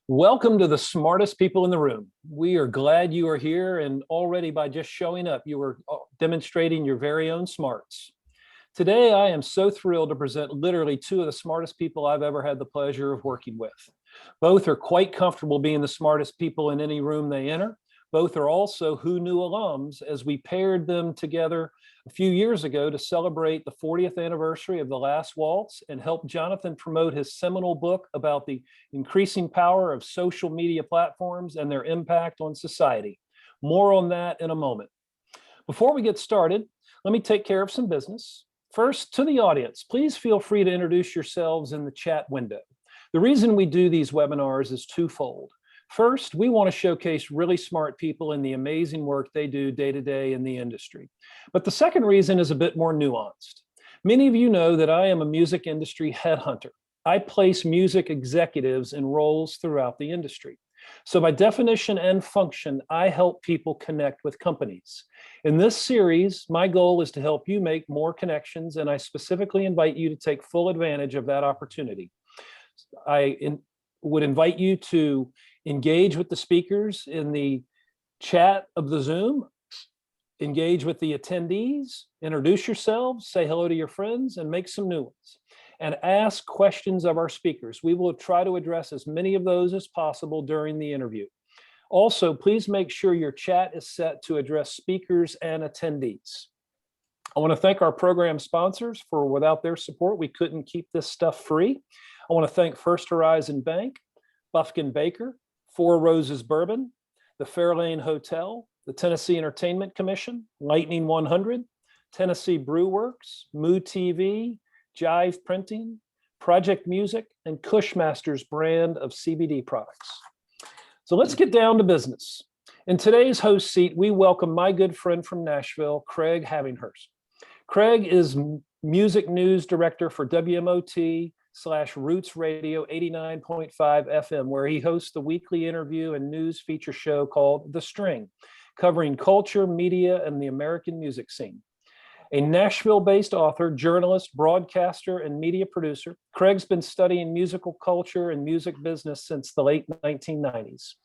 Welcome to the smartest people in the room. We are glad you are here, and already by just showing up, you are demonstrating your very own smarts. Today, I am so thrilled to present literally two of the smartest people I've ever had the pleasure of working with. Both are quite comfortable being the smartest people in any room they enter. Both are also Who Knew alums, as we paired them together a few years ago to celebrate the 40th anniversary of The Last Waltz and help Jonathan promote his seminal book about the increasing power of social media platforms and their impact on society. More on that in a moment. Before we get started, let me take care of some business. First, to the audience, please feel free to introduce yourselves in the chat window. The reason we do these webinars is twofold. First, we want to showcase really smart people and the amazing work they do day to day in the industry. But the second reason is a bit more nuanced. Many of you know that I am a music industry headhunter. I place music executives in roles throughout the industry. So by definition and function, I help people connect with companies. In this series, my goal is to help you make more connections, and I specifically invite you to take full advantage of that opportunity. I would invite you to engage with the speakers in the chat of the Zoom, engage with the attendees, introduce yourselves, say hello to your friends, and make some new ones. And ask questions of our speakers. We will try to address as many of those as possible during the interview. Also, please make sure your chat is set to address speakers and attendees. I want to thank our program sponsors for without their support, we couldn't keep this stuff free. I want to thank First Horizon Bank, Bufkin Baker, Four Roses Bourbon, the Fairlane Hotel, the Tennessee Entertainment Commission, Lightning 100, Tennessee Brew Works, Moo TV, Jive Printing, Project Music, and Cushmaster's brand of CBD products. So let's get down to business. In today's host seat, we welcome my good friend from Nashville, Craig Havighurst. Craig is music news director for WMOT/Roots Radio 89.5 FM, where he hosts the weekly interview and news feature show called The String, covering culture, media, and the American music scene. A Nashville-based author, journalist, broadcaster, and media producer, Craig's been studying musical culture and music business since the late 1990s.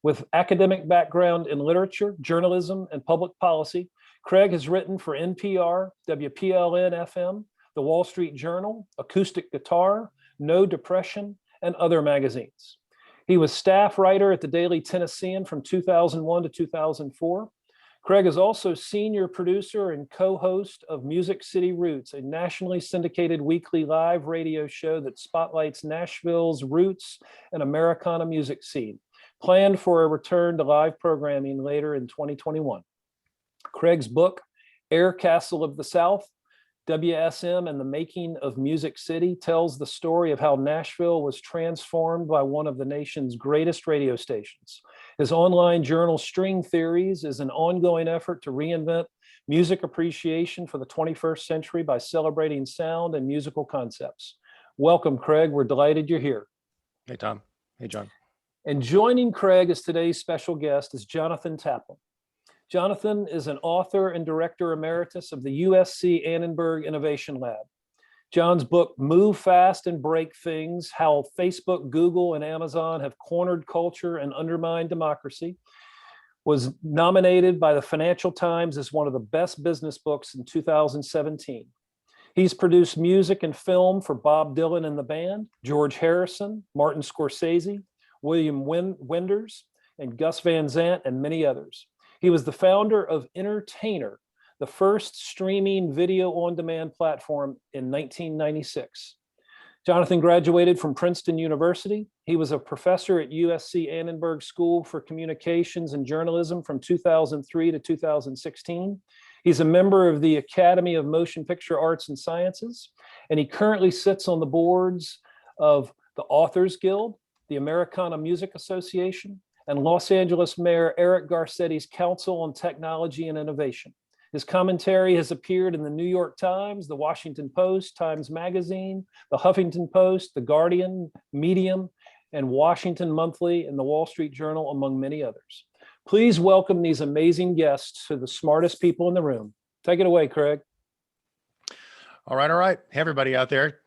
With academic background in literature, journalism, and public policy, Craig has written for NPR, WPLN-FM, The Wall Street Journal, Acoustic Guitar, No Depression, and other magazines. He was staff writer at the Daily Tennessean from 2001 to 2004. Craig is also senior producer and co-host of Music City Roots, a nationally syndicated weekly live radio show that spotlights Nashville's roots and Americana music scene, planned for a return to live programming later in 2021. Craig's book, Air Castle of the South, WSM and the Making of Music City, tells the story of how Nashville was transformed by one of the nation's greatest radio stations. His online journal, String Theories, is an ongoing effort to reinvent music appreciation for the 21st century by celebrating sound and musical concepts. Welcome, Craig. We're delighted you're here. Hey, Tom. Hey, John. And joining Craig as today's special guest is Jonathan Taplin. Jonathan is an author and director emeritus of the USC Annenberg Innovation Lab. John's book, Move Fast and Break Things: How Facebook, Google, and Amazon Have Cornered Culture and Undermined Democracy, was nominated by the Financial Times as one of the best business books in 2017. He's produced music and film for Bob Dylan and the Band, George Harrison, Martin Scorsese, William Wenders, and Gus Van Sant, and many others. He was the founder of Entertainer, the first streaming video on-demand platform in 1996. Jonathan graduated from Princeton University. He was a professor at USC Annenberg School for Communications and Journalism from 2003 to 2016. He's a member of the Academy of Motion Picture Arts and Sciences, and he currently sits on the boards of the Authors Guild, the Americana Music Association, and Los Angeles Mayor Eric Garcetti's Council on Technology and Innovation. His commentary has appeared in the New York Times, the Washington Post, Times Magazine, the Huffington Post, the Guardian, Medium, and Washington Monthly, and the Wall Street Journal, among many others. Please welcome these amazing guests to the smartest people in the room. Take it away, Craig. All right. Hey, everybody out there.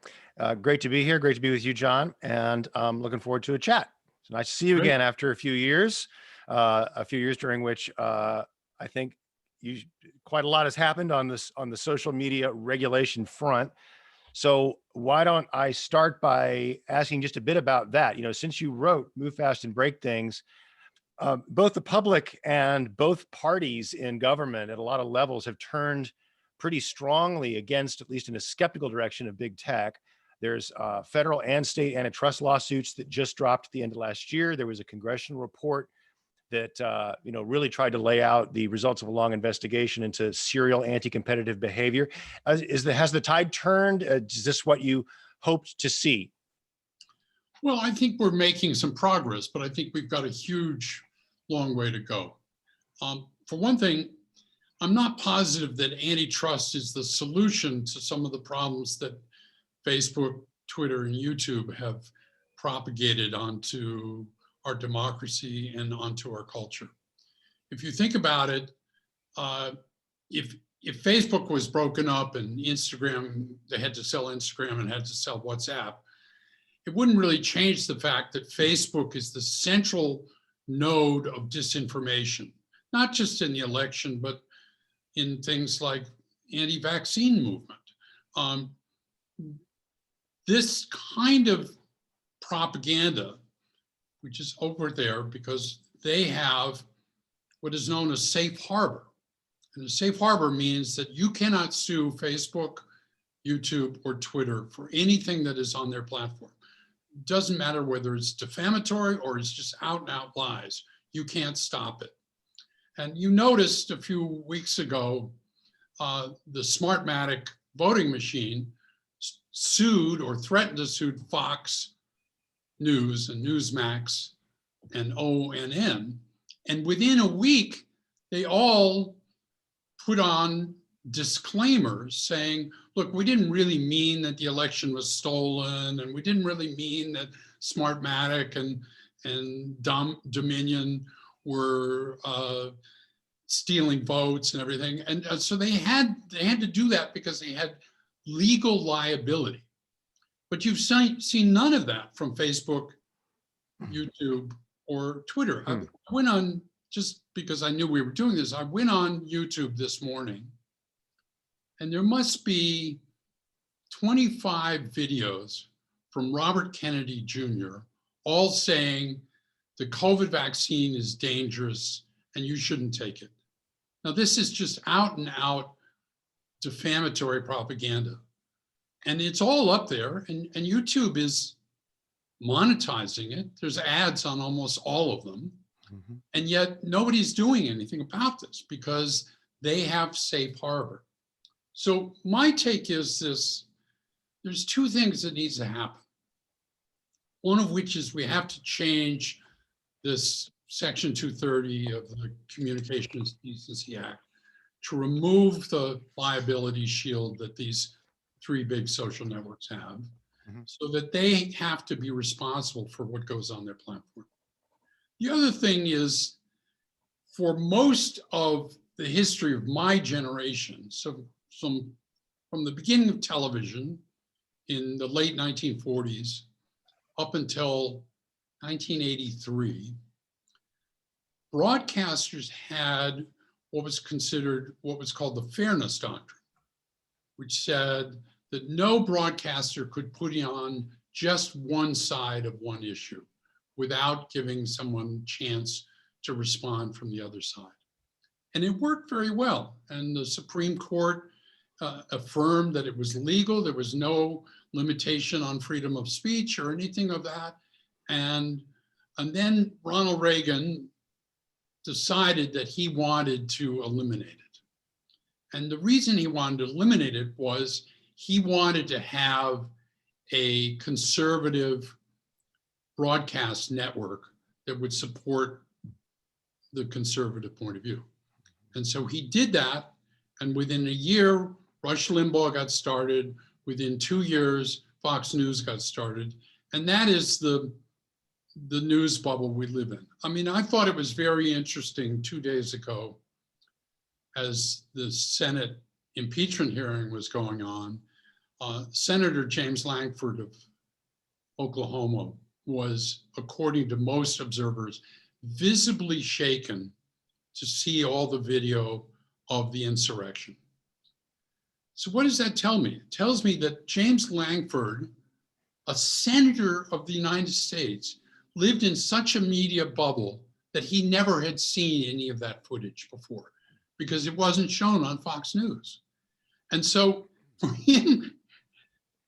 Great to be here. Great to be with you, John. And I'm looking forward to a chat. It's nice to see you Great. again after a few years during which I think quite a lot has happened on the social media regulation front. So why don't I start by asking just a bit about that? Since you wrote Move Fast and Break Things, both the public and both parties in government at a lot of levels have turned pretty strongly against, at least in a skeptical direction, of big tech. There's federal and state antitrust lawsuits that just dropped at the end of last year. There was a congressional report that really tried to lay out the results of a long investigation into serial anti-competitive behavior. Has the tide turned? Is this what you hoped to see? Well, I think we're making some progress, but I think we've got a huge, long way to go. For one thing, I'm not positive that antitrust is the solution to some of the problems that Facebook, Twitter, and YouTube have propagated onto our democracy and onto our culture. If you think about it, if Facebook was broken up and Instagram, they had to sell Instagram and had to sell WhatsApp, it wouldn't really change the fact that Facebook is the central node of disinformation, not just in the election, but in things like anti-vaccine movement. This kind of propaganda, which is over there because they have what is known as safe harbor. And a safe harbor means that you cannot sue Facebook, YouTube, or Twitter for anything that is on their platform. It doesn't matter whether it's defamatory or it's just out and out lies. You can't stop it. And you noticed a few weeks ago, the Smartmatic voting machine sued or threatened to sue Fox News and Newsmax and ONN. And within a week, they all put on disclaimers saying, look, we didn't really mean that the election was stolen, and we didn't really mean that Smartmatic and Dominion were stealing votes and everything. And so they had to do that because they had legal liability. But you've seen none of that from Facebook, YouTube, or Twitter. I went on, just because I knew we were doing this, I went on YouTube this morning, and there must be 25 videos from Robert Kennedy Jr., all saying the COVID vaccine is dangerous and you shouldn't take it. Now, this is just out and out defamatory propaganda. And it's all up there, and YouTube is monetizing it. There's ads on almost all of them. Mm-hmm. And yet nobody's doing anything about this because they have safe harbor. So my take is this: there's two things that needs to happen. One of which is we have to change this Section 230 of the Communications Decency Act to remove the liability shield that these three big social networks have, so that they have to be responsible for what goes on their platform. The other thing is, for most of the history of my generation, so from the beginning of television in the late 1940s up until 1983, broadcasters had what was called the Fairness Doctrine, which said that no broadcaster could put on just one side of one issue without giving someone a chance to respond from the other side. And it worked very well. And the Supreme Court affirmed that it was legal. There was no limitation on freedom of speech or anything of that. And then Ronald Reagan decided that he wanted to eliminate it. And the reason he wanted to eliminate it was he wanted to have a conservative broadcast network that would support the conservative point of view. And so he did that, and within a year, Rush Limbaugh got started. Within 2 years, Fox News got started. And that is the news bubble we live in. I mean, I thought it was very interesting 2 days ago, as the Senate impeachment hearing was going on, Senator James Lankford of Oklahoma was, according to most observers, visibly shaken to see all the video of the insurrection. So what does that tell me? It tells me that James Langford, a senator of the United States, lived in such a media bubble that he never had seen any of that footage before because it wasn't shown on Fox News. And so for him,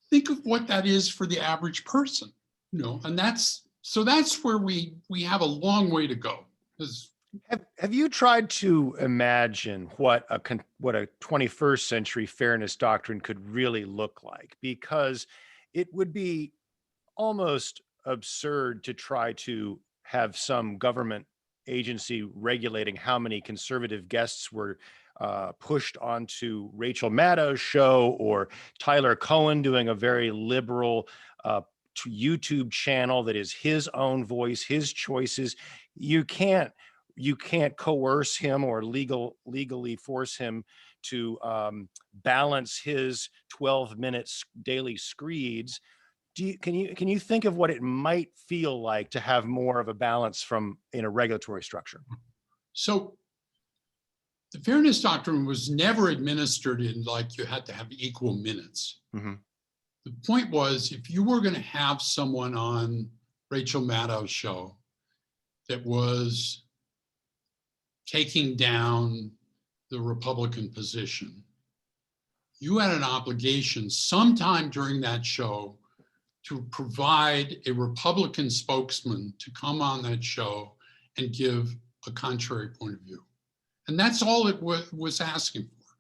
think of what that is for the average person, and that's where we have a long way to go. Have you tried to imagine what a 21st century fairness doctrine could really look like? Because it would be almost absurd to try to have some government agency regulating how many conservative guests were pushed onto Rachel Maddow's show, or Tyler Cohen doing a very liberal YouTube channel that is his own voice, his choices. You can't coerce him or legally force him to balance his 12 minutes daily screeds. Can you think of what it might feel like to have more of a balance in a regulatory structure? So the fairness doctrine was never administered in like you had to have equal minutes. Mm-hmm. The point was, if you were going to have someone on Rachel Maddow's show that was taking down the Republican position, you had an obligation sometime during that show to provide a Republican spokesman to come on that show and give a contrary point of view. And that's all it was asking for.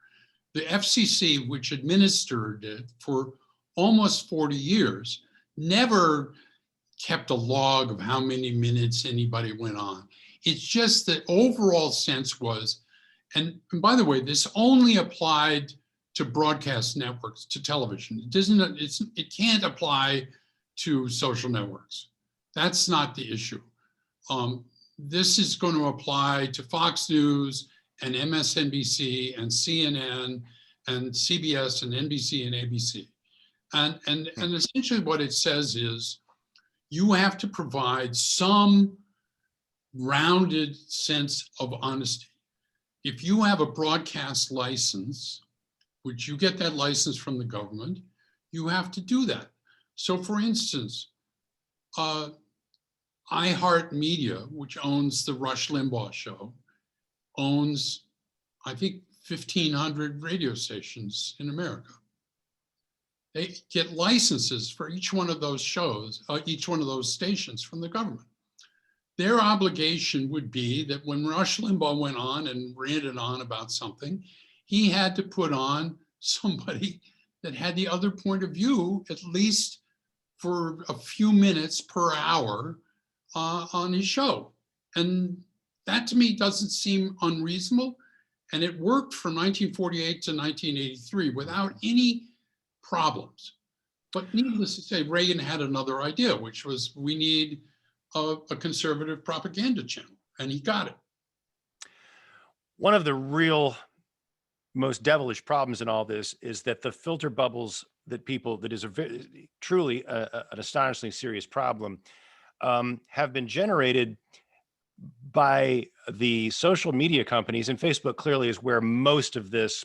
The FCC, which administered it for almost 40 years, never kept a log of how many minutes anybody went on. It's just the overall sense was, and by the way, this only applied to broadcast networks, to television. It can't apply to social networks. That's not the issue. This is going to apply to Fox News and MSNBC and CNN and CBS and NBC and ABC. And essentially what it says is you have to provide some rounded sense of honesty. If you have a broadcast license, which you get that license from the government, you have to do that. So for instance, iHeartMedia, which owns the Rush Limbaugh show, owns, I think, 1,500 radio stations in America. They get licenses for each one of those shows, each one of those stations from the government. Their obligation would be that when Rush Limbaugh went on and ranted on about something, he had to put on somebody that had the other point of view, at least for a few minutes per hour on his show. And that to me doesn't seem unreasonable. And it worked from 1948 to 1983 without any problems. But needless to say, Reagan had another idea, which was we need a conservative propaganda channel, and he got it. One of the real most devilish problems in all this is that the filter bubbles that is truly an astonishingly serious problem, have been generated by the social media companies, and Facebook clearly is where most of these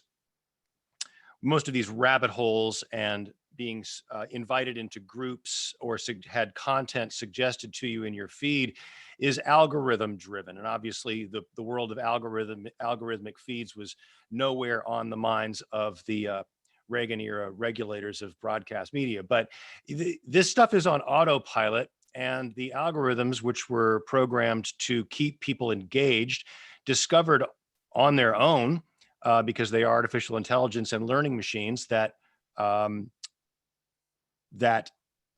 rabbit holes and being invited into groups or had content suggested to you in your feed is algorithm driven. And obviously the world of algorithmic feeds was nowhere on the minds of the Reagan era regulators of broadcast media. But this stuff is on autopilot, and the algorithms, which were programmed to keep people engaged, discovered on their own, because they are artificial intelligence and learning machines, that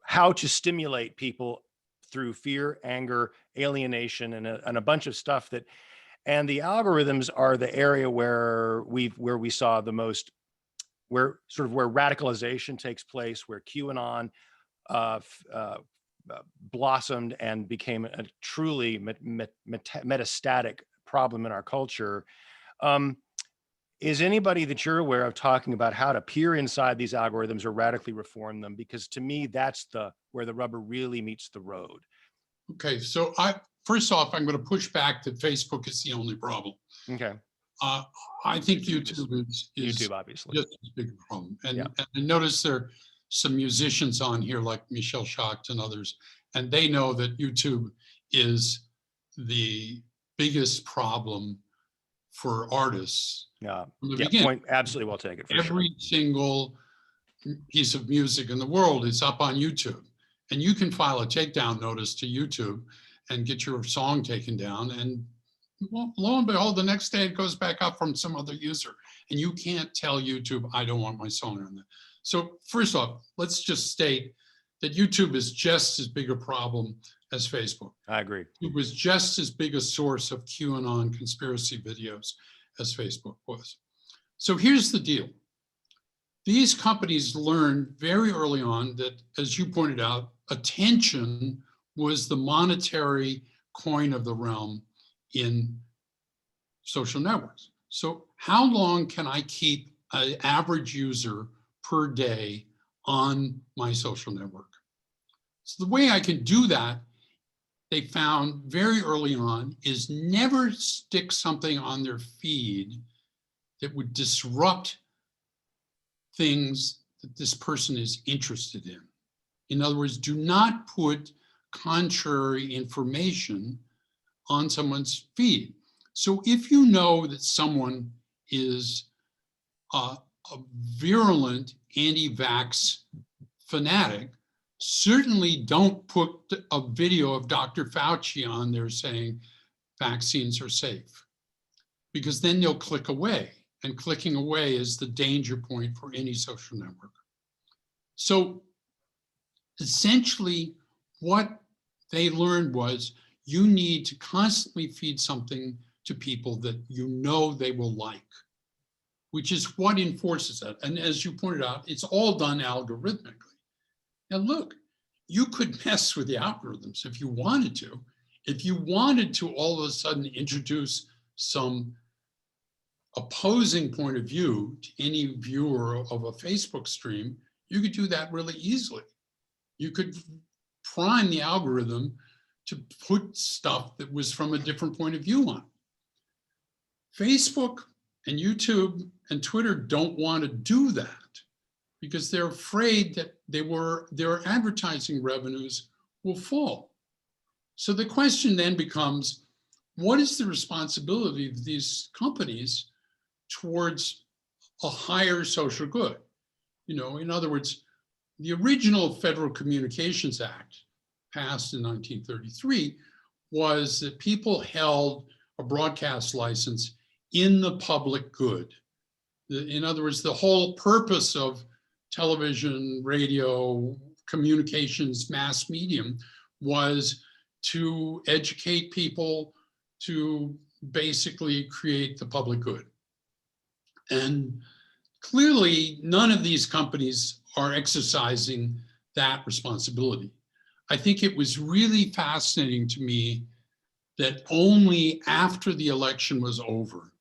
how to stimulate people through fear, anger, alienation, and a bunch of stuff and the algorithms are the area where we saw the most, where radicalization takes place, where QAnon blossomed and became a truly metastatic problem in our culture. Is anybody that you're aware of talking about how to peer inside these algorithms or radically reform them? Because to me, that's where the rubber really meets the road. Okay, so first off, I'm going to push back that Facebook is the only problem. Okay. I think YouTube is YouTube, obviously. just as big a problem. And, Yeah. and I notice there are some musicians on here like Michelle Schacht and others, and they know that YouTube is the biggest problem for artists Yeah. from the Yeah. beginning. Point absolutely well taken. For sure. Every single piece of music in the world is up on YouTube, and you can file a takedown notice to YouTube and get your song taken down, and well, lo and behold, the next day it goes back up from some other user, and you can't tell YouTube, I don't want my song on there. So first off, let's just state that YouTube is just as big a problem as Facebook. I agree. It was just as big a source of QAnon conspiracy videos as Facebook was. So here's the deal. These companies learned very early on that, as you pointed out, attention was the monetary coin of the realm in social networks. So how long can I keep an average user per day on my social network? So the way I can do that, they found very early on, is never stick something on their feed that would disrupt things that this person is interested in. In other words, do not put contrary information on someone's feed. So if you know that someone is a virulent anti-vax fanatic, certainly don't put a video of Dr. Fauci on there saying vaccines are safe, because then they'll click away, and clicking away is the danger point for any social network. So essentially what they learned was you need to constantly feed something to people that you know they will like, which is what enforces that. And as you pointed out, it's all done algorithmically. Now look, you could mess with the algorithms if you wanted to. If you wanted to all of a sudden introduce some opposing point of view to any viewer of a Facebook stream, you could do that really easily. You could prime the algorithm to put stuff that was from a different point of view on. Facebook and YouTube and Twitter don't want to do that because they're afraid that their advertising revenues will fall. So the question then becomes, what is the responsibility of these companies towards a higher social good? You know, in other words, the original Federal Communications Act, passed in 1933, was that people held a broadcast license in the public good. In other words, the whole purpose of television, radio, communications, mass medium was to educate people, to basically create the public good. And clearly, none of these companies are exercising that responsibility. I think it was really fascinating to me that only after the election was over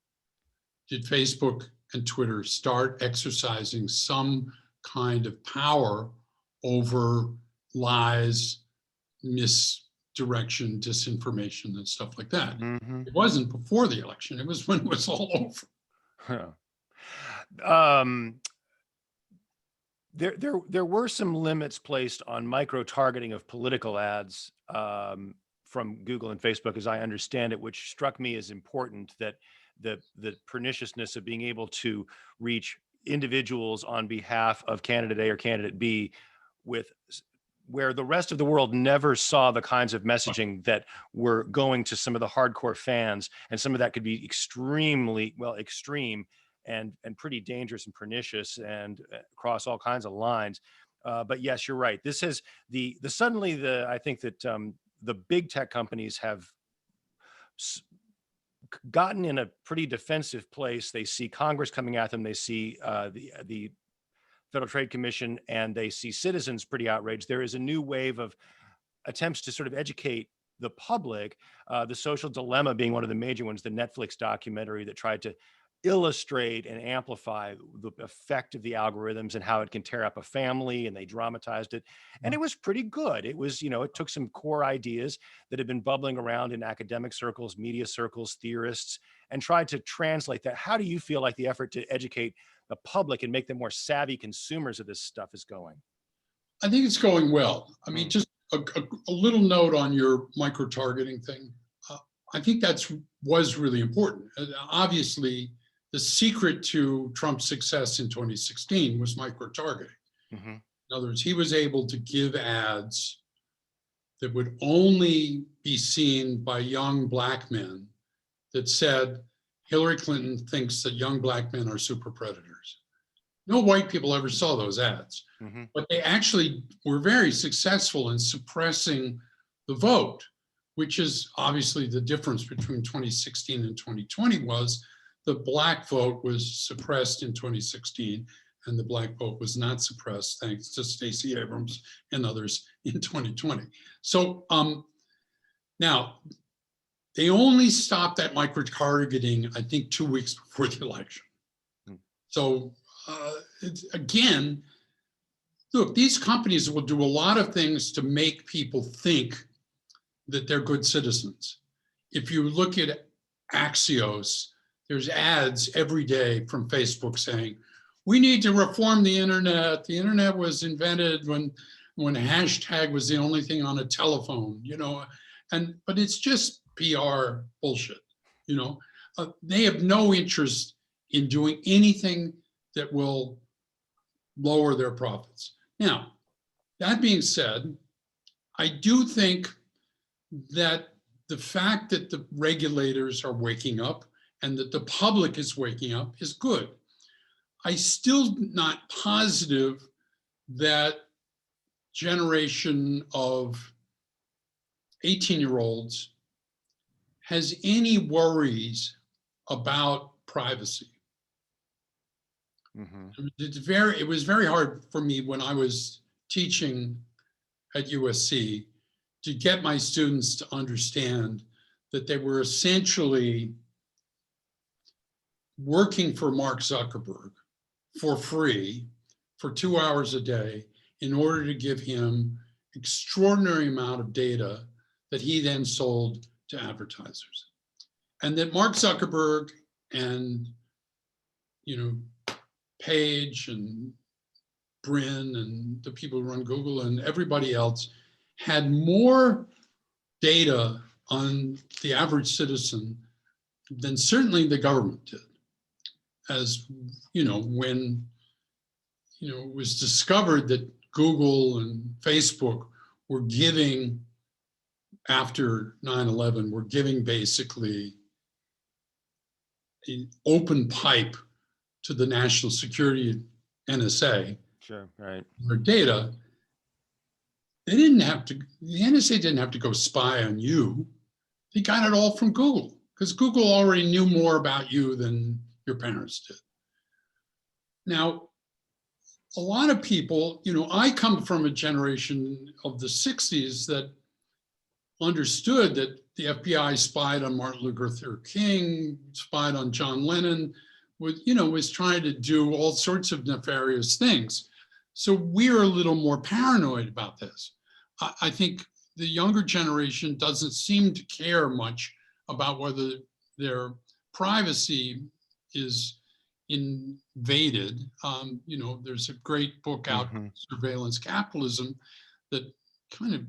did Facebook and Twitter start exercising some kind of power over lies, misdirection, disinformation, and stuff like that. Mm-hmm. It wasn't before the election, it was when it was all over. There were some limits placed on micro-targeting of political ads from Google and Facebook, as I understand it, which struck me as important, that the perniciousness of being able to reach individuals on behalf of candidate A or candidate B where the rest of the world never saw the kinds of messaging that were going to some of the hardcore fans. And some of that could be extremely, extreme and pretty dangerous and pernicious and cross all kinds of lines. But yes, you're right. This has I think that the big tech companies have gotten in a pretty defensive place. They see Congress coming at them. They see the Federal Trade Commission, and they see citizens pretty outraged. There is a new wave of attempts to sort of educate the public, The Social Dilemma being one of the major ones, the Netflix documentary that tried to illustrate and amplify the effect of the algorithms and how it can tear up a family, and they dramatized it. And it was pretty good. It was, it took some core ideas that had been bubbling around in academic circles, media circles, theorists, and tried to translate that. How do you feel like the effort to educate the public and make them more savvy consumers of this stuff is going? I think it's going well. I mean, Mm. just a little note on your micro-targeting thing. I think was really important. Obviously, the secret to Trump's success in 2016 was micro-targeting. Mm-hmm. In other words, he was able to give ads that would only be seen by young Black men that said, Hillary Clinton thinks that young Black men are super predators. No white people ever saw those ads, Mm-hmm. but they actually were very successful in suppressing the vote, which is obviously the difference between 2016 and 2020 was the Black vote was suppressed in 2016 and the Black vote was not suppressed thanks to Stacey Abrams and others in 2020. So now they only stopped that micro-targeting, I think, 2 weeks before the election. So again, look, these companies will do a lot of things to make people think that they're good citizens. If you look at Axios, there's ads every day from Facebook saying, we need to reform the internet. The internet was invented when hashtag was the only thing on a telephone, but it's just PR bullshit, They have no interest in doing anything that will lower their profits. Now, that being said, I do think that the fact that the regulators are waking up and that the public is waking up is good. I still not positive that generation of 18-year-olds has any worries about privacy. Mm-hmm. It was very hard for me when I was teaching at USC to get my students to understand that they were essentially working for Mark Zuckerberg for free for 2 hours a day in order to give him extraordinary amount of data that he then sold to advertisers. And that Mark Zuckerberg and Page and Brin and the people who run Google and everybody else had more data on the average citizen than certainly the government did. As when it was discovered that Google and Facebook were giving, after 9/11, were giving basically an open pipe to the National Security NSA. Sure, right. Their data, the NSA didn't have to go spy on you. They got it all from Google because Google already knew more about you than your parents did. Now, a lot of people, I come from a generation of the 60s that understood that the FBI spied on Martin Luther King, spied on John Lennon, was trying to do all sorts of nefarious things. So we're a little more paranoid about this. I think the younger generation doesn't seem to care much about whether their privacy is invaded. There's a great book out, Mm-hmm. Surveillance Capitalism, that kind of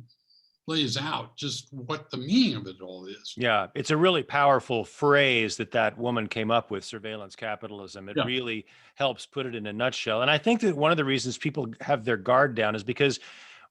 lays out just what the meaning of it all is. Yeah, it's a really powerful phrase that woman came up with, surveillance capitalism. It Yeah. really helps put it in a nutshell. And I think that one of the reasons people have their guard down is because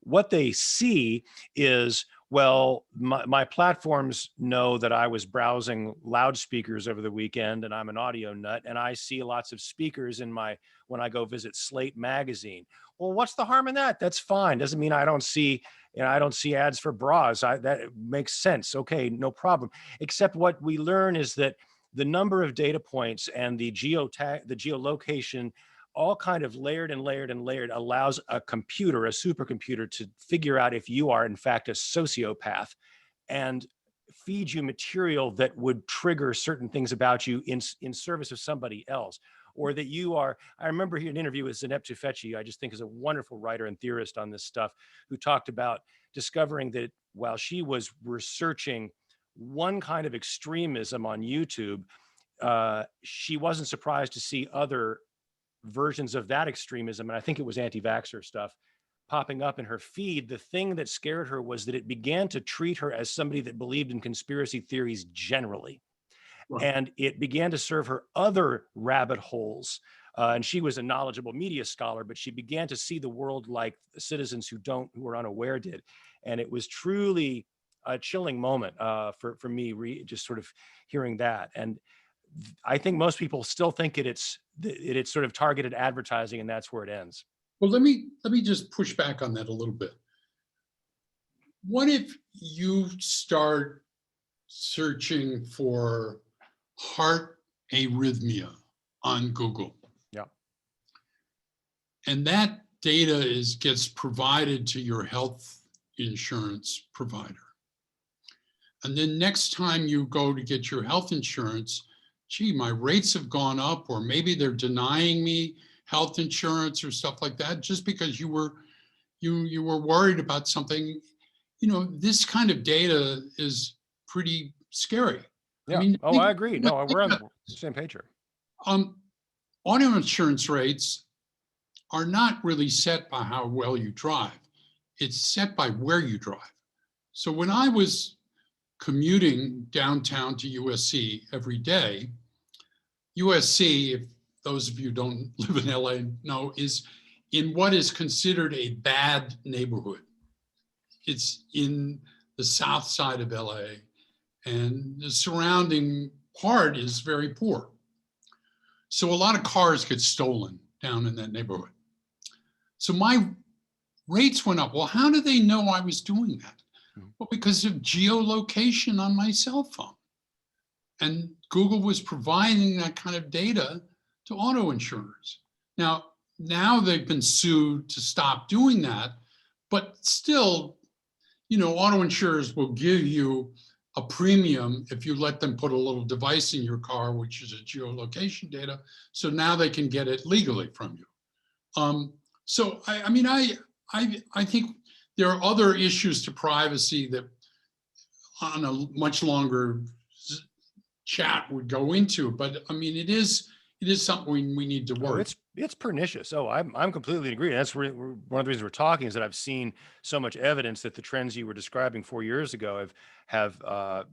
what they see is, well, my platforms know that I was browsing loudspeakers over the weekend and I'm an audio nut, and I see lots of speakers when I go visit Slate magazine. Well, what's the harm in that? That's fine. Doesn't mean I don't see ads for bras. That makes sense. Okay, no problem. Except what we learn is that the number of data points and the geolocation, all kind of layered and layered and layered, allows a supercomputer, to figure out if you are in fact a sociopath. And feed you material that would trigger certain things about you in service of somebody else. Or that you are, I remember hearing an interview with Zeynep Tufekci, I just think is a wonderful writer and theorist on this stuff, who talked about discovering that while she was researching one kind of extremism on YouTube, she wasn't surprised to see other versions of that extremism, and I think it was anti-vaxxer stuff, popping up in her feed. The thing that scared her was that it began to treat her as somebody that believed in conspiracy theories generally. Right. And it began to serve her other rabbit holes. And she was a knowledgeable media scholar, but she began to see the world like citizens who were unaware did. And it was truly a chilling moment for me, just sort of hearing that. And I think most people still think it's sort of targeted advertising, and that's where it ends. Well, let me just push back on that a little bit. What if you start searching for heart arrhythmia on Google? Yeah. And that data gets provided to your health insurance provider. And then next time you go to get your health insurance, gee, my rates have gone up, or maybe they're denying me health insurance or stuff like that, just because you were worried about something. This kind of data is pretty scary. Yeah. I mean, I agree. No, we're on the same page here. Auto insurance rates are not really set by how well you drive. It's set by where you drive. So when I was commuting downtown to USC every day, USC, if those of you who don't live in LA know, is in what is considered a bad neighborhood. It's in the south side of LA, and the surrounding part is very poor. So a lot of cars get stolen down in that neighborhood. So my rates went up. Well, how do they know I was doing that? Well, because of geolocation on my cell phone. And Google was providing that kind of data to auto insurers. Now they've been sued to stop doing that, but still, auto insurers will give you a premium if you let them put a little device in your car, which is a geolocation data. So now they can get it legally from you. So I think there are other issues to privacy that on a much longer chat would go into, but I mean, it is something we need to worry. It's pernicious. I'm completely agree. That's one of the reasons we're talking, is that I've seen so much evidence that the trends you were describing 4 years ago have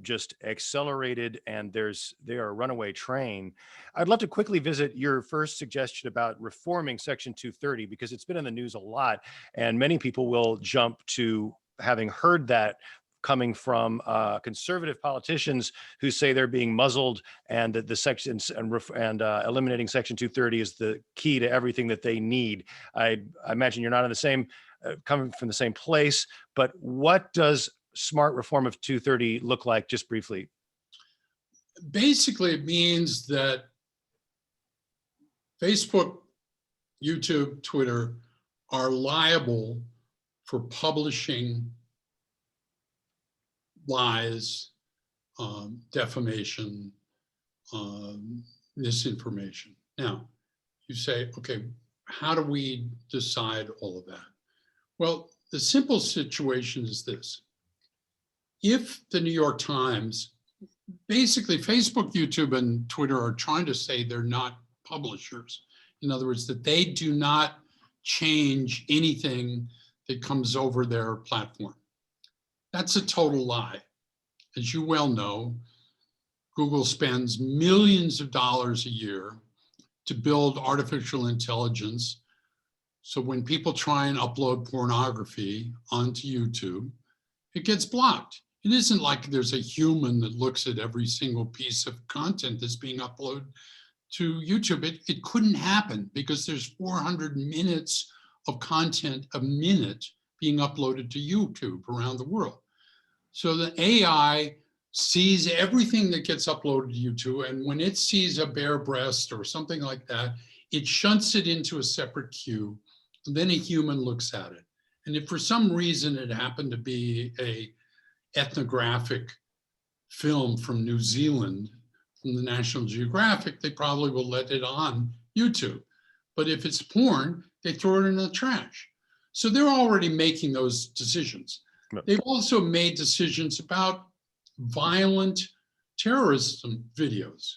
just accelerated, and they are a runaway train. I'd love to quickly visit your first suggestion about reforming Section 230, because it's been in the news a lot, and many people will jump to having heard that coming from conservative politicians who say they're being muzzled, and that the sections and eliminating Section 230 is the key to everything that they need. I imagine you're not in the same, coming from the same place, but what does smart reform of 230 look like, just briefly? Basically, it means that Facebook, YouTube, Twitter are liable for publishing lies, defamation, misinformation. Now, you say, okay, how do we decide all of that? Well, the simple situation is this. If the New York Times, basically Facebook, YouTube, and Twitter are trying to say they're not publishers. In other words, that they do not change anything that comes over their platform. That's a total lie. As you well know, Google spends millions of dollars a year to build artificial intelligence. So when people try and upload pornography onto YouTube, it gets blocked. It isn't like there's a human that looks at every single piece of content that's being uploaded to YouTube. It couldn't happen because there's 400 minutes of content a minute being uploaded to YouTube around the world. So the AI sees everything that gets uploaded to YouTube, and when it sees a bare breast or something like that, it shunts it into a separate queue, and then a human looks at it. And if for some reason it happened to be a ethnographic film from New Zealand, from the National Geographic, they probably will let it on YouTube. But if it's porn, they throw it in the trash. So they're already making those decisions. They've also made decisions about violent terrorism videos.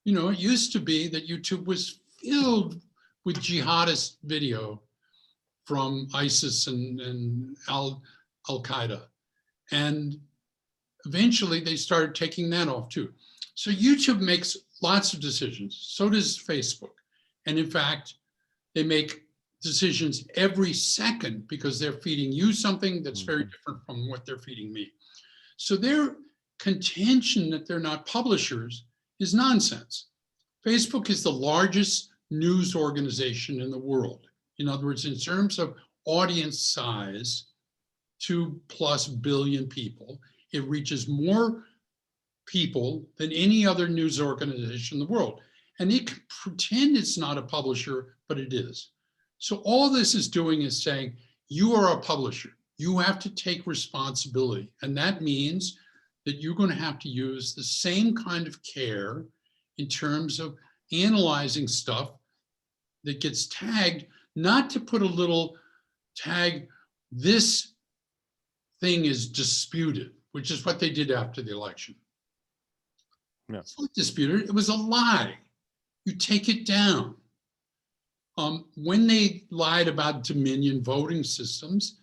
You know, it used to be that YouTube was filled with jihadist video from ISIS and Al-Qaeda. And eventually they started taking that off too. So YouTube makes lots of decisions. So does Facebook. And in fact, they make decisions every second because they're feeding you something that's very different from what they're feeding me. So their contention that they're not publishers is nonsense. Facebook is the largest news organization in the world. In other words, in terms of audience size, 2+ billion people, it reaches more people than any other news organization in the world. And it can pretend it's not a publisher, but it is. So all this is doing is saying, you are a publisher. You have to take responsibility. And that means that you're going to have to use the same kind of care in terms of analyzing stuff that gets tagged, not to put a little tag, this thing is disputed, which is what they did after the election. Yeah. It's not disputed, it was a lie. You take it down. When they lied about Dominion voting systems,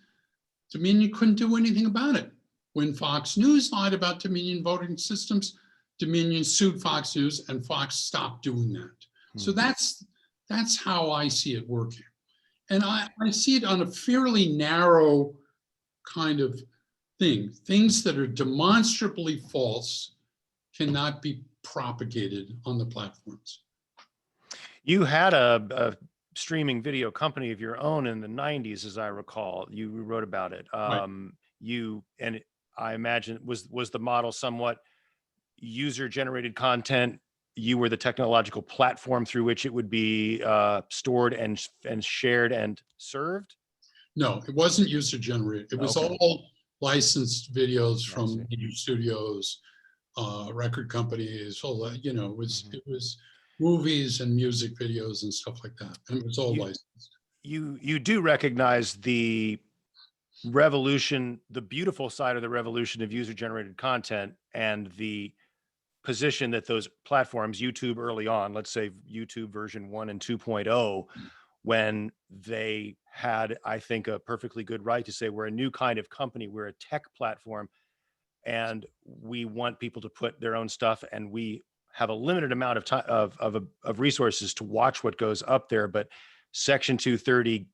Dominion couldn't do anything about it. When Fox News lied about Dominion voting systems, Dominion sued Fox News and Fox stopped doing that. So that's how I see it working. And I see it on a fairly narrow kind of thing. Things that are demonstrably false cannot be propagated on the platforms. You had a streaming video company of your own in the 90s, as I recall. You wrote about it. Right. I imagine was the model somewhat user-generated content. You were the technological platform through which it would be stored and shared and served? No, it wasn't user-generated. It was Okay. all licensed videos I from see. video studios, record companies, all that, you know, it was movies and music videos and stuff like that. And it was all licensed. You do recognize the revolution, the beautiful side of the revolution of user-generated content, and the position that those platforms, YouTube early on, let's say YouTube version 1 and 2.0, when they had, I think, a perfectly good right to say, we're a new kind of company, we're a tech platform, and we want people to put their own stuff, and we have a limited amount of time of resources to watch what goes up there. But Section 230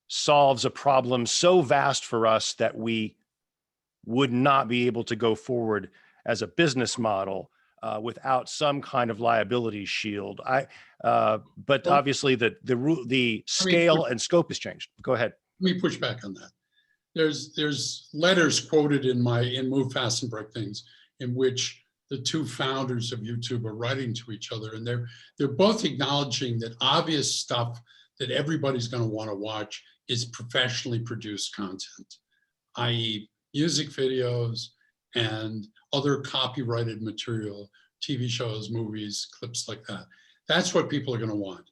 solves a problem so vast for us that we would not be able to go forward as a business model without some kind of liability shield. But obviously the scale and scope has changed. Go ahead. Let me push back on that. There's letters quoted in Move Fast and Break Things in which the two founders of YouTube are writing to each other, and they're both acknowledging that obvious stuff that everybody's going to want to watch is professionally produced content, i.e. music videos and other copyrighted material, TV shows, movies, clips like that. That's what people are going to want.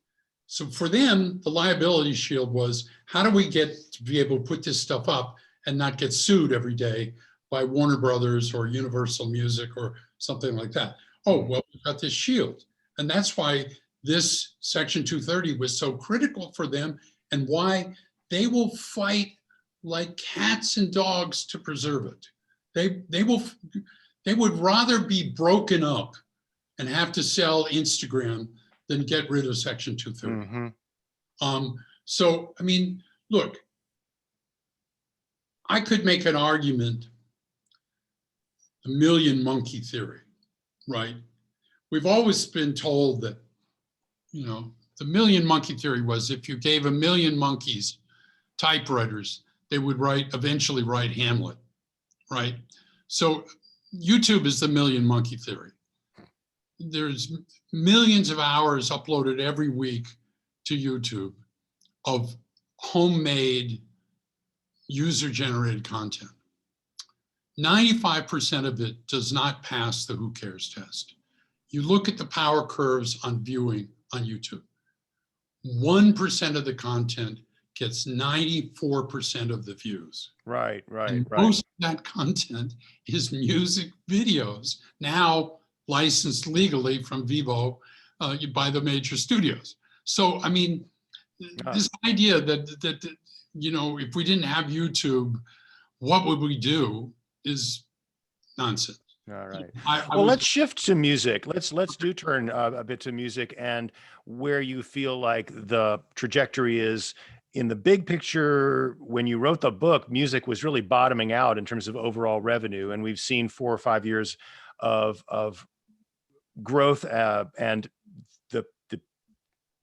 So for them, the liability shield was, how do we get to be able to put this stuff up and not get sued every day by Warner Brothers or Universal Music or something like that? Oh, well, we've got this shield. And that's why this Section 230 was so critical for them, and why they will fight like cats and dogs to preserve it. They would rather be broken up and have to sell Instagram than get rid of Section 230. So, I mean, look, I could make an argument, the million monkey theory, right? We've always been told that, you know, the million monkey theory was, if you gave 1 million monkeys typewriters, they would eventually write Hamlet, right? So YouTube is the million monkey theory. There's millions of hours uploaded every week to YouTube of homemade user-generated content. 95% of it does not pass the who cares test. You look at the power curves on viewing on YouTube. 1% of the content gets 94% of the views. Right, right, And right. most of that content is music videos, now licensed legally from Vivo by the major studios. So, I mean, this idea that you know, if we didn't have YouTube, what would we do is nonsense. All right. I Well, was, let's shift to music. Let's do turn a bit to music and where you feel like the trajectory is in the big picture. When you wrote the book, music was really bottoming out in terms of overall revenue, and we've seen 4 or 5 years of growth, and the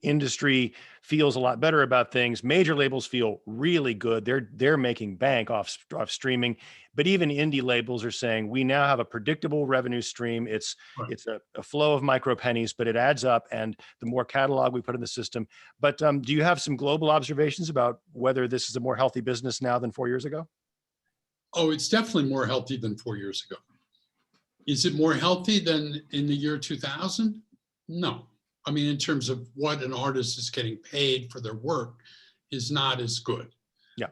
industry feels a lot better about things. Major labels feel really good. They're making bank off streaming, but even indie labels are saying we now have a predictable revenue stream. It's Right. a flow of micro pennies, but it adds up. And the more catalog we put in the system. But do you have some global observations about whether this is a more healthy business now than 4 years ago? oh, it's definitely more healthy than 4 years ago. Is it more healthy than in the year 2000? No. I mean, in terms of what an artist is getting paid for their work is not as good. Yeah.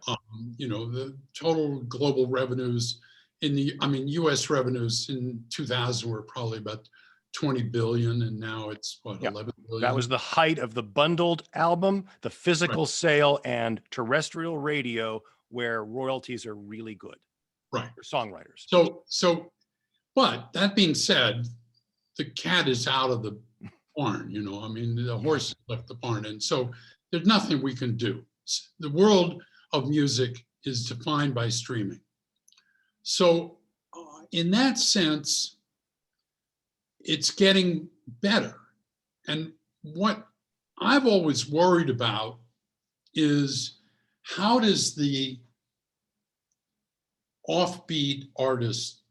You know, the total global revenues US revenues in 2000 were probably about 20 billion, and now it's what, Yeah. 11 billion? That was the height of the bundled album, the physical sale, and terrestrial radio, where royalties are really good Right. for songwriters. But that being said, the cat is out of the barn, you know, I mean, the horse left the barn. And so there's nothing we can do. The world of music is defined by streaming. So in that sense, it's getting better. And what I've always worried about is how does the offbeat artist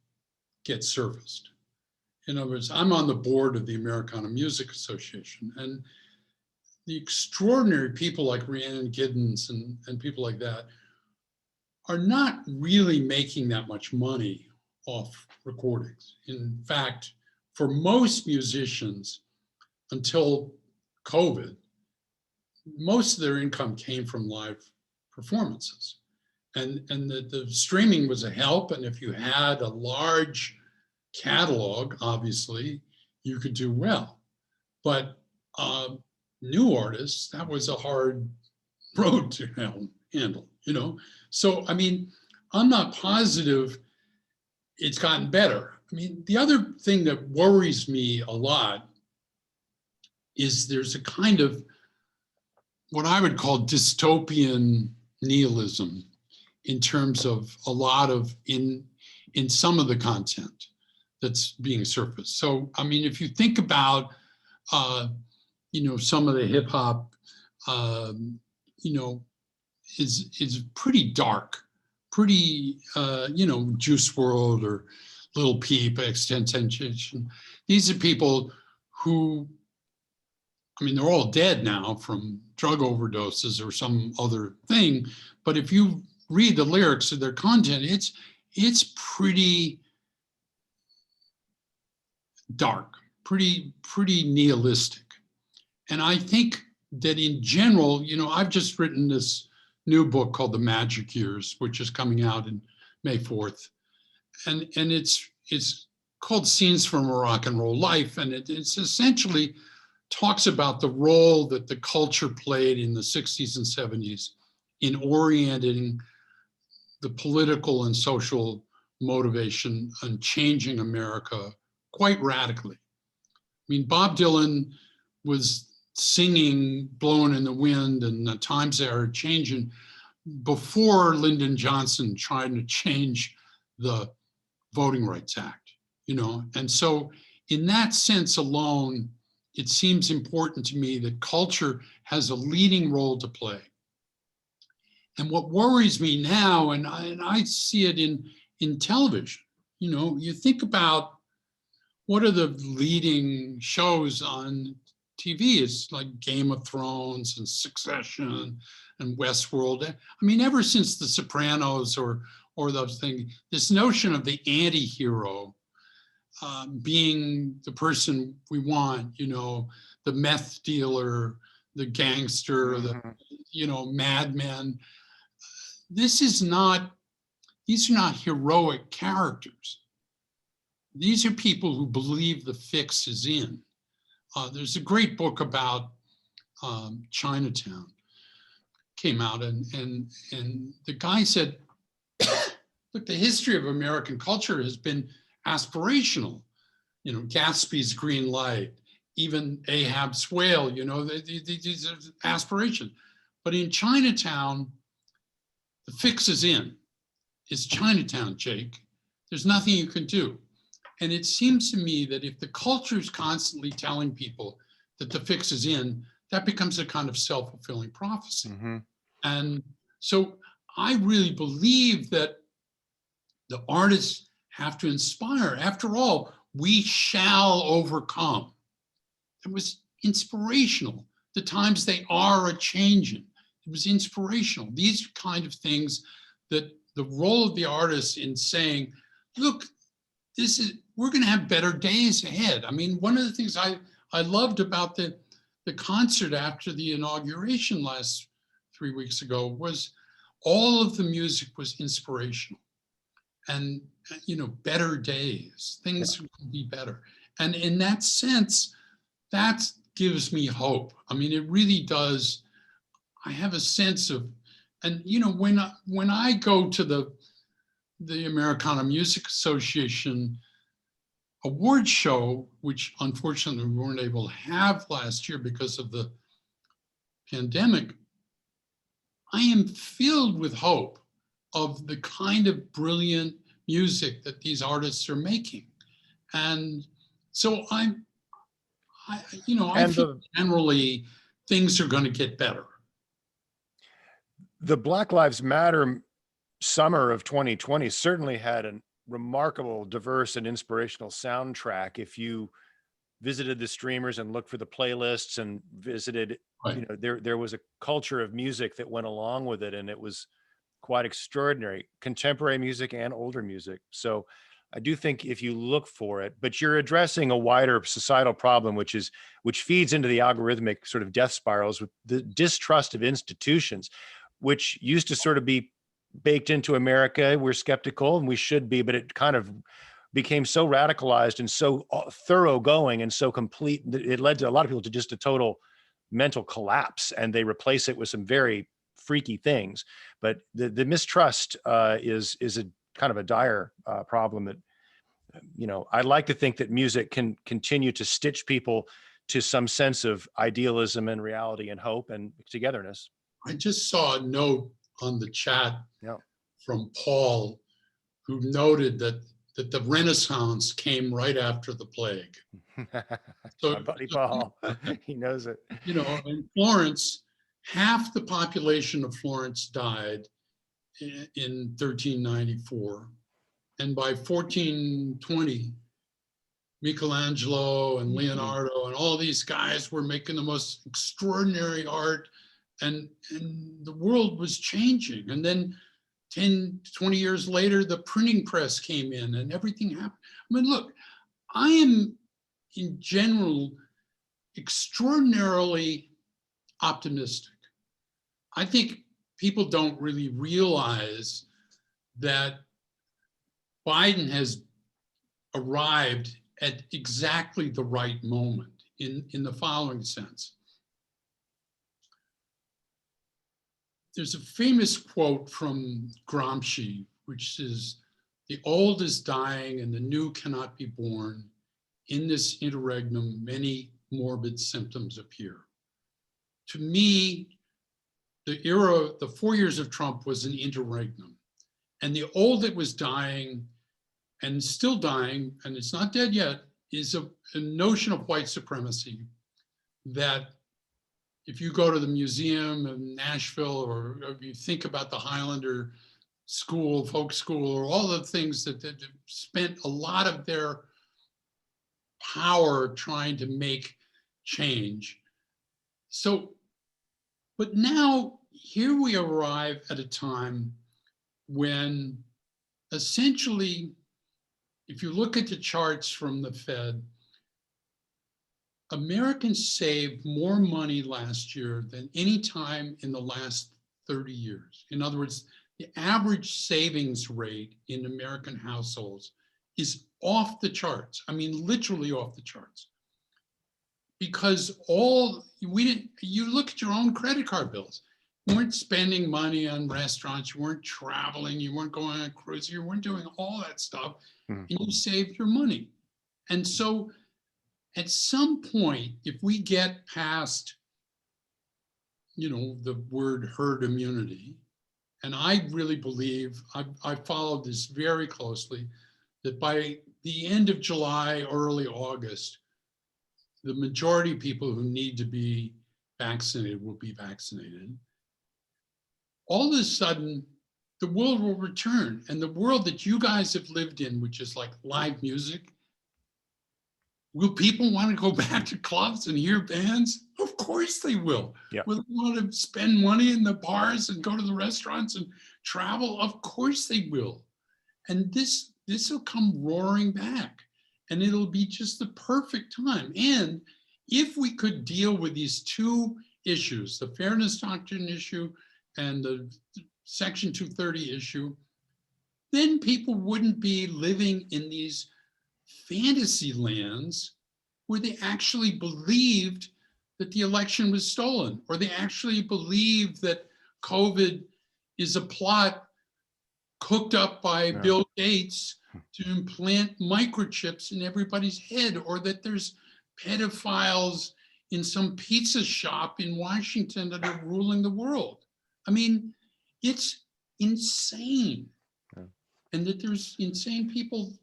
get serviced? In other words, I'm on the board of the Americana Music Association, and the extraordinary people like Rhiannon Giddens and people like that are not really making that much money off recordings. In fact, for most musicians, until COVID, most of their income came from live performances. And the streaming was a help, and if you had a large catalog, obviously, you could do well. But new artists, that was a hard road to handle, you know? So, I mean, I'm not positive it's gotten better. I mean, the other thing that worries me a lot is there's a kind of what I would call dystopian nihilism in terms of a lot of in some of the content that's being surfaced. So, I mean, if you think about, you know, some of the hip hop, you know, is pretty dark, pretty, you know, Juice WRLD or Lil Peep, XXXTentacion. These are people who, I mean, they're all dead now from drug overdoses or some other thing. But if you read the lyrics of their content, it's pretty dark, pretty nihilistic. And I think that in general, you know, I've just written this new book called The Magic Years, which is coming out in May 4th. And it's called Scenes from a Rock and Roll Life. And it's essentially talks about the role that the culture played in the 60s and 70s in orienting the political and social motivation and changing America quite radically. I mean, Bob Dylan was singing Blowing in the Wind and The Times They Are Changing before Lyndon Johnson tried to change the Voting Rights Act, you know? And so in that sense alone, it seems important to me that culture has a leading role to play. And what worries me now, and I see it in television, you know, you think about what are the leading shows on TV? It's like Game of Thrones and Succession and Westworld. I mean, ever since The Sopranos or or those things, this notion of the anti-hero being the person we want, the meth dealer, the gangster, the, madman. These are not heroic characters. These are people who believe the fix is in. There's a great book about Chinatown, came out, and the guy said, look, the history of American culture has been aspirational. Gatsby's Green Light, even Ahab's Whale, these are aspiration. But in Chinatown, the fix is in. It's Chinatown, Jake. There's nothing you can do. And it seems to me that if the culture is constantly telling people that the fix is in, that becomes a kind of self-fulfilling prophecy. And so I really believe that the artists have to inspire. After all, we shall overcome. It was inspirational. The times they are a-changing. It was inspirational. These are kind of things that the role of the artist in saying, look, we're going to have better days ahead. I mean, one of the things I loved about the concert after the inauguration last 3 weeks ago was all of the music was inspirational. And, better days, things will be better. And in that sense, that gives me hope. I mean, it really does. I have a sense of, and, when I go to the Americana Music Association award show, which unfortunately we weren't able to have last year because of the pandemic, I am filled with hope of the kind of brilliant music that these artists are making. And so I feel generally things are going to get better. The Black Lives Matter summer of 2020 certainly had a remarkable, diverse, and inspirational soundtrack. If you visited the streamers and looked for the playlists and visited, Right. there was a culture of music that went along with it, and it was quite extraordinary, contemporary music and older music. So I do think if you look for it, but you're addressing a wider societal problem, which feeds into the algorithmic sort of death spirals with the distrust of institutions, which used to sort of be baked into America. We're skeptical, and we should be, but it kind of became so radicalized and so thoroughgoing and so complete that it led to a lot of people to just a total mental collapse, and they replace it with some very freaky things. But the mistrust is a kind of a dire problem that, I'd like to think that music can continue to stitch people to some sense of idealism and reality and hope and togetherness. I just saw a note on the chat from Paul, who noted that the Renaissance came right after the plague. So, my buddy Paul, he knows it. In Florence, half the population of Florence died in 1394. And by 1420, Michelangelo and Leonardo and all these guys were making the most extraordinary art, and the world was changing. And then 10, 20 years later, the printing press came in and everything happened. I mean, look, I am in general extraordinarily optimistic. I think people don't really realize that Biden has arrived at exactly the right moment in the following sense. There's a famous quote from Gramsci, which is, "The old is dying and the new cannot be born. In this interregnum, many morbid symptoms appear." To me, the 4 years of Trump was an interregnum. And the old that was dying and still dying, and it's not dead yet, is a notion of white supremacy that if you go to the museum in Nashville, or if you think about the Highlander School, folk school, or all the things that spent a lot of their power trying to make change. So, but now here we arrive at a time when essentially, if you look at the charts from the Fed, Americans saved more money last year than any time in the last 30 years. In other words, the average savings rate in American households is off the charts. I mean, literally off the charts. Because you look at your own credit card bills. You weren't spending money on restaurants, you weren't traveling, you weren't going on a cruise, you weren't doing all that stuff, and you saved your money. And so at some point, if we get past, the word herd immunity, and I really believe, I followed this very closely, that by the end of July, early August, the majority of people who need to be vaccinated will be vaccinated. All of a sudden, the world will return. And the world that you guys have lived in, which is like live music, will people want to go back to clubs and hear bands? Of course they will. Yeah. Will they want to spend money in the bars and go to the restaurants and travel? Of course they will. And this will come roaring back, and it'll be just the perfect time. And if we could deal with these two issues, the fairness doctrine issue and the Section 230 issue, then people wouldn't be living in these fantasy lands where they actually believed that the election was stolen, or they actually believed that COVID is a plot cooked up by Bill Gates to implant microchips in everybody's head, or that there's pedophiles in some pizza shop in Washington that are ruling the world. I mean, it's insane. Yeah. And that there's insane people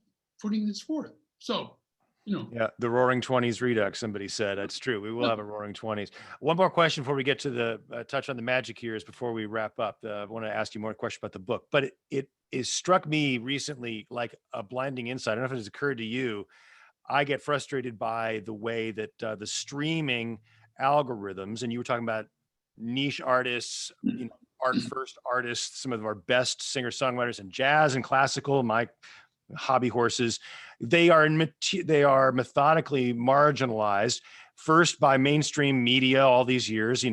putting this forth. So, Yeah, the Roaring 20s redux, somebody said. That's true. We will have a Roaring 20s. One more question before we get to the touch on the magic years before we wrap up. I want to ask you more questions about the book, but it struck me recently like a blinding insight. I don't know if it has occurred to you. I get frustrated by the way that the streaming algorithms, and you were talking about niche artists, art first artists, some of our best singer-songwriters in jazz and classical, my hobby horses, they are methodically marginalized first by mainstream media all these years,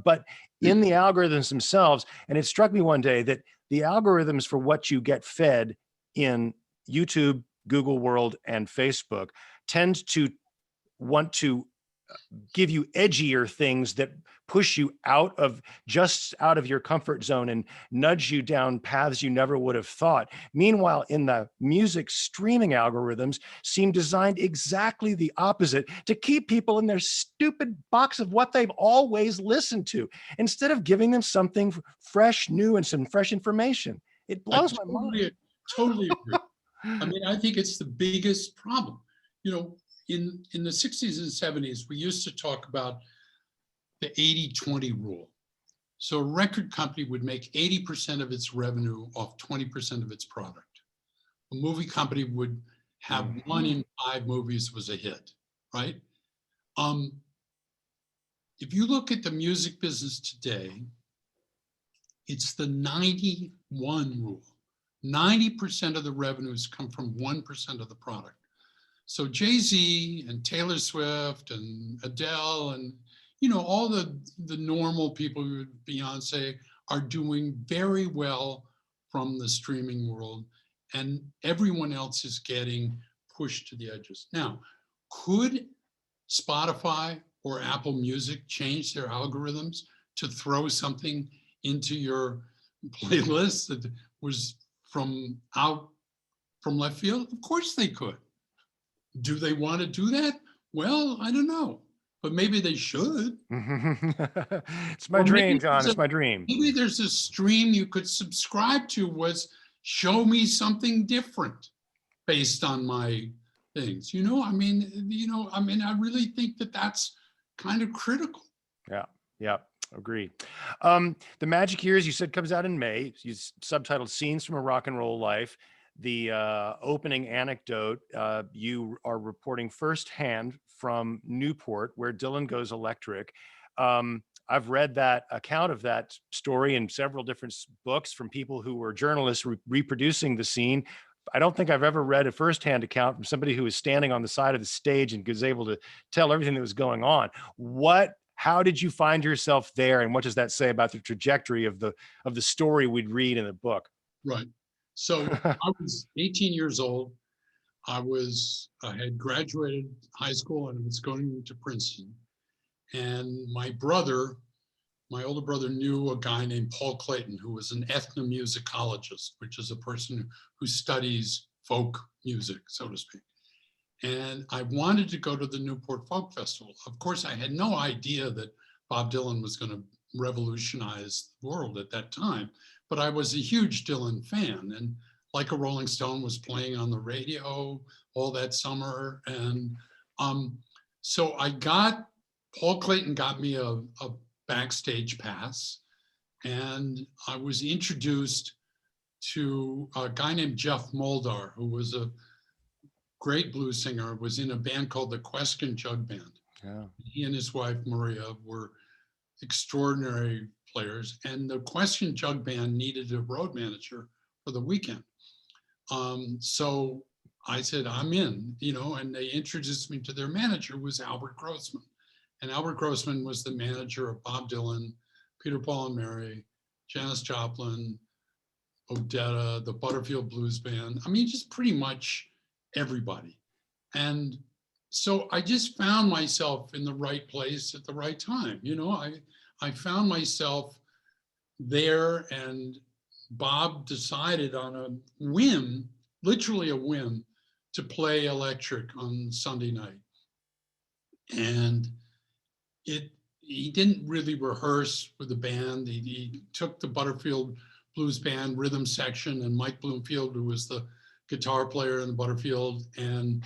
but in the algorithms themselves. And it struck me one day that the algorithms for what you get fed in YouTube, Google World, and Facebook tend to want to give you edgier things that push you out of your comfort zone and nudge you down paths you never would have thought. Meanwhile, in the music streaming algorithms seem designed exactly the opposite, to keep people in their stupid box of what they've always listened to, instead of giving them something fresh, new, and some fresh information. It blows my mind. Totally agree. I mean, I think it's the biggest problem. In the 60s and 70s, we used to talk about the 80-20 rule. So a record company would make 80% of its revenue off 20% of its product. A movie company would have 1 in 5 movies was a hit, right? If you look at the music business today, it's the 91 rule. 90% of the revenues come from 1% of the product. So Jay-Z and Taylor Swift and Adele and all the normal people, Beyonce, are doing very well from the streaming world, and everyone else is getting pushed to the edges. Now, could Spotify or Apple Music change their algorithms to throw something into your playlist that was from left field? Of course they could. Do they want to do that? Well, I don't know, but maybe they should. It's my dream, John. It's my dream. Maybe there's a stream you could subscribe to was show me something different based on my things. I really think that that's kind of critical. Yeah. Agreed. The Magic Years, you said, comes out in May. You subtitled Scenes from a Rock and Roll Life. The opening anecdote, you are reporting firsthand from Newport, where Dylan goes electric. I've read that account of that story in several different books from people who were journalists reproducing the scene. I don't think I've ever read a firsthand account from somebody who was standing on the side of the stage and was able to tell everything that was going on. How did you find yourself there, and what does that say about the trajectory of the story we'd read in the book? Right. So I was 18 years old. I had graduated high school and was going to Princeton. And my older brother knew a guy named Paul Clayton, who was an ethnomusicologist, which is a person who studies folk music, so to speak. And I wanted to go to the Newport Folk Festival. Of course, I had no idea that Bob Dylan was going to revolutionize the world at that time, but I was a huge Dylan fan. And Like a Rolling Stone was playing on the radio all that summer. And so Paul Clayton got me a backstage pass, and I was introduced to a guy named Jeff Moldar, who was a great blues singer, was in a band called the Question Jug Band. Yeah. He and his wife, Maria, were extraordinary players, and the Question Jug Band needed a road manager for the weekend. So I said, I'm in, and they introduced me to their manager, who was Albert Grossman. And Albert Grossman was the manager of Bob Dylan, Peter, Paul and Mary, Janis Joplin, Odetta, the Butterfield Blues Band. I mean, just pretty much everybody. And so I just found myself in the right place at the right time. I found myself there, and Bob decided on a whim, literally a whim, to play electric on Sunday night. And he didn't really rehearse with the band. He took the Butterfield Blues Band rhythm section and Mike Bloomfield, who was the guitar player in the Butterfield, and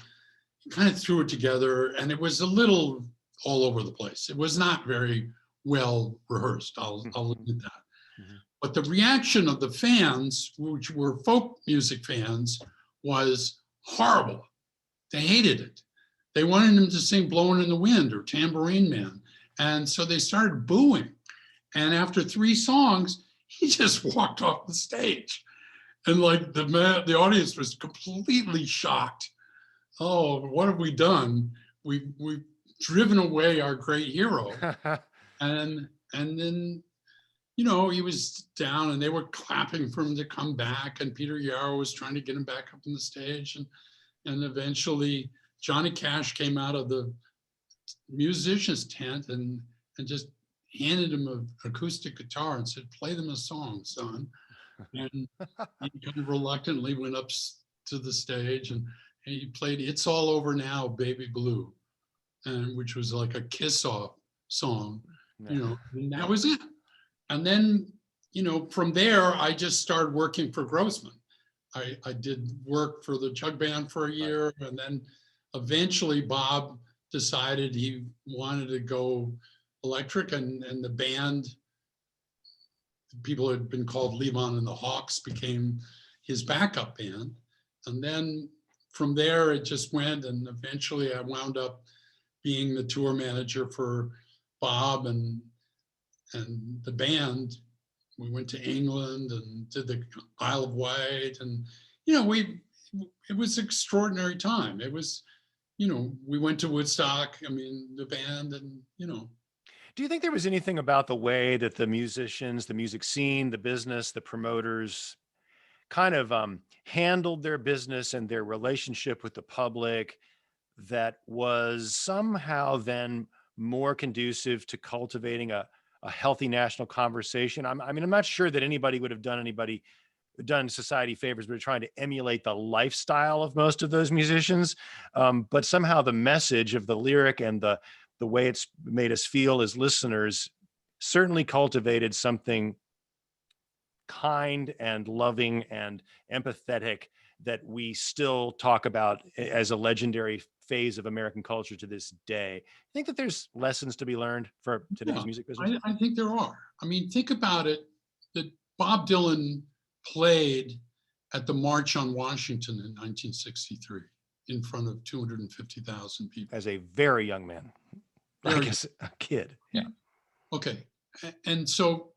he kind of threw it together, and it was a little all over the place. It was not very well rehearsed, I'll admit that. Mm-hmm. But the reaction of the fans, which were folk music fans, was horrible. They hated it. They wanted him to sing Blowing in the Wind or Tambourine Man. And so they started booing. And after 3 songs, he just walked off the stage. And like the audience was completely shocked. Oh, what have we done? We've driven away our great hero. And then, he was down, and they were clapping for him to come back. And Peter Yarrow was trying to get him back up on the stage. And eventually Johnny Cash came out of the musician's tent and just handed him an acoustic guitar and said, "Play them a song, son." And he kind of reluctantly went up to the stage, and he played "It's All Over Now, Baby Blue," and which was like a kiss-off song, and that was it. And then, from there, I just started working for Grossman. I did work for the Jug Band for a year, and then eventually Bob decided he wanted to go electric, and the band, people had been called Levon and the Hawks, became his backup band. And then from there it just went, and eventually I wound up being the tour manager for Bob and the band. We went to England and did the Isle of Wight, and it was an extraordinary time. It was, we went to Woodstock, the band, and Do you think there was anything about the way that the musicians, the music scene, the business, the promoters kind of handled their business and their relationship with the public that was somehow then more conducive to cultivating a healthy national conversation? I'm not sure that anybody would have done society favors, but trying to emulate the lifestyle of most of those musicians. But somehow the message of the lyric and the way it's made us feel as listeners certainly cultivated something kind and loving and empathetic that we still talk about as a legendary phase of American culture to this day. I think that there's lessons to be learned for today's music business. I think there are. Think about it, that Bob Dylan played at the March on Washington in 1963 in front of 250,000 people. As a very young man, like a kid. Yeah. Okay. And so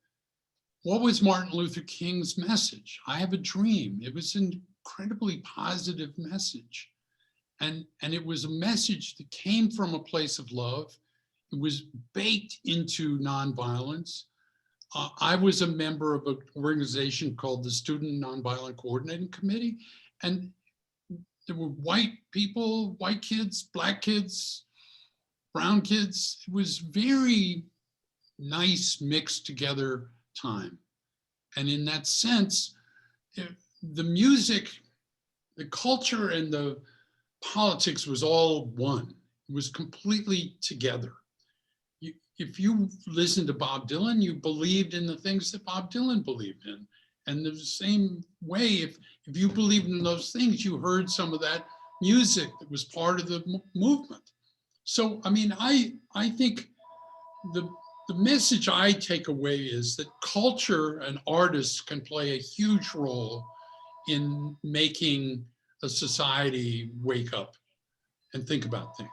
what was Martin Luther King's message? I have a dream. It was an incredibly positive message. And it was a message that came from a place of love. It was baked into nonviolence. I was a member of an organization called the Student Nonviolent Coordinating Committee. And there were white people, white kids, black kids, brown kids. It was very nice, mixed together time. And in that sense, the music, the culture, and the politics was all one. It was completely together. If you listened to Bob Dylan, you believed in the things that Bob Dylan believed in. And the same way, if you believed in those things, you heard some of that music that was part of the movement. So, I mean, I think the message I take away is that culture and artists can play a huge role in making a society wake up and think about things.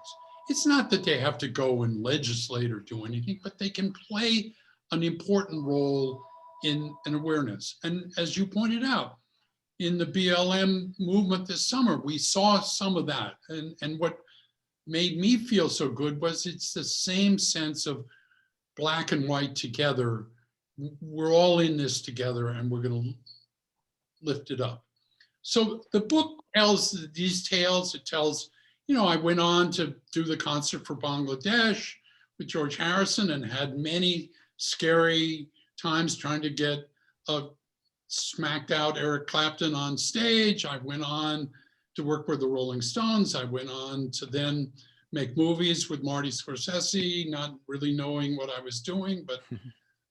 It's not that they have to go and legislate or do anything, but they can play an important role in an awareness. And as you pointed out, in the BLM movement this summer, we saw some of that. And what made me feel so good was it's the same sense of black and white together. We're all in this together and we're going to lift it up. So the book tells these tales. It tells, you know, I went on to do the concert for Bangladesh with George Harrison and had many scary times trying to get a smacked out Eric Clapton on stage. I went on to work with the Rolling Stones. I went on to then make movies with Marty Scorsese, not really knowing what I was doing, but,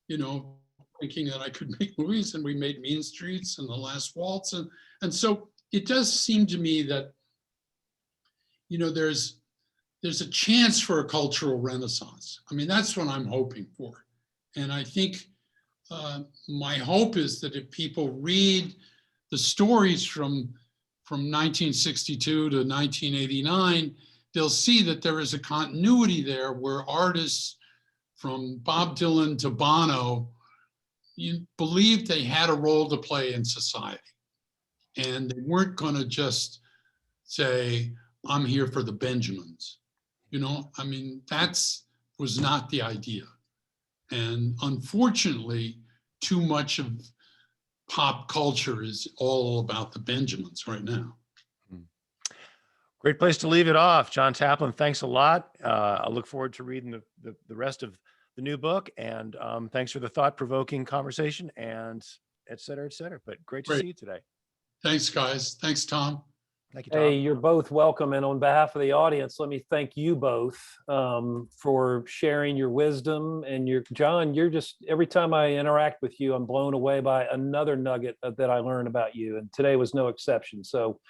you know, thinking that I could make movies. And we made Mean Streets and The Last Waltz. And so it does seem to me that, you know, there's a chance for a cultural renaissance. I mean, that's what I'm hoping for. And I think my hope is that if people read the stories from 1962 to 1989, they'll see that there is a continuity there where artists from Bob Dylan to Bono, you believed they had a role to play in society. And they weren't going to just say, I'm here for the Benjamins. You know, I mean, was not the idea. And unfortunately, too much of pop culture is all about the Benjamins right now. Great place to leave it off. John Taplin, thanks a lot. I look forward to reading the rest of the new book, and thanks for the thought-provoking conversation and et cetera, et cetera. But great to see you today. Thanks, guys. Thanks, Tom. Thank you, Tom. Hey, you're both welcome. And on behalf of the audience, let me thank you both for sharing your wisdom. And John, you're just, every time I interact with you, I'm blown away by another nugget that I learn about you. And today was no exception. So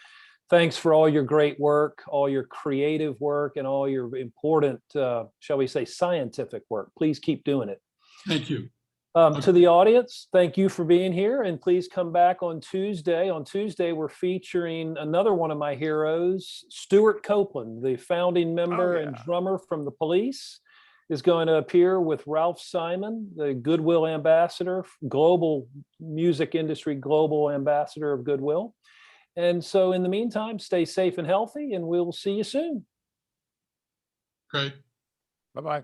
thanks for all your great work, all your creative work, and all your important, shall we say, scientific work. Please keep doing it. Thank you. To the audience, thank you for being here, and please come back on Tuesday. On Tuesday, we're featuring another one of my heroes, Stuart Copeland, the founding member and drummer from the Police, is going to appear with Ralph Simon, the Goodwill ambassador, global music industry, global ambassador of Goodwill. And so in the meantime, stay safe and healthy, and we'll see you soon. Great. Bye-bye.